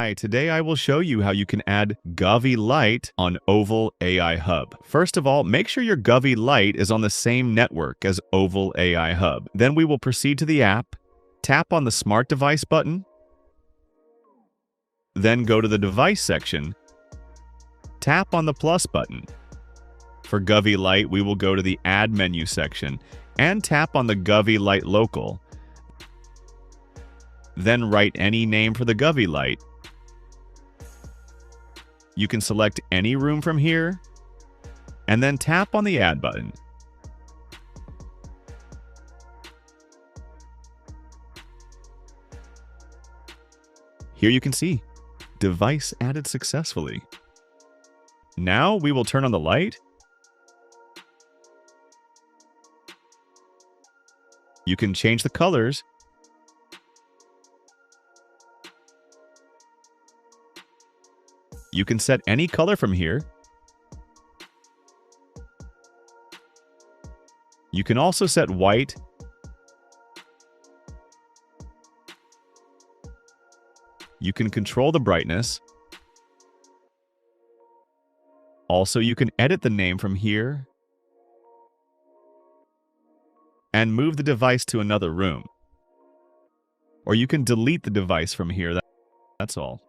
Hi, today I will show you how you can add Govee Light on Oval AI Hub. First of all, make sure your Govee Light is on the same network as Oval AI Hub. Then we will proceed to the app, tap on the Smart Device button, then go to the Device section, tap on the plus button. For Govee Light, we will go to the Add menu section and tap on the Govee Light Local. Then write any name for the Govee Light. You can select any room from here, and then tap on the Add button. Here you can see, device added successfully. Now we will turn on the light. You can change the colors. You can set any color from here. You can also set white. You can control the brightness. Also, you can edit the name from here and move the device to another room. Or you can delete the device from here. That's all.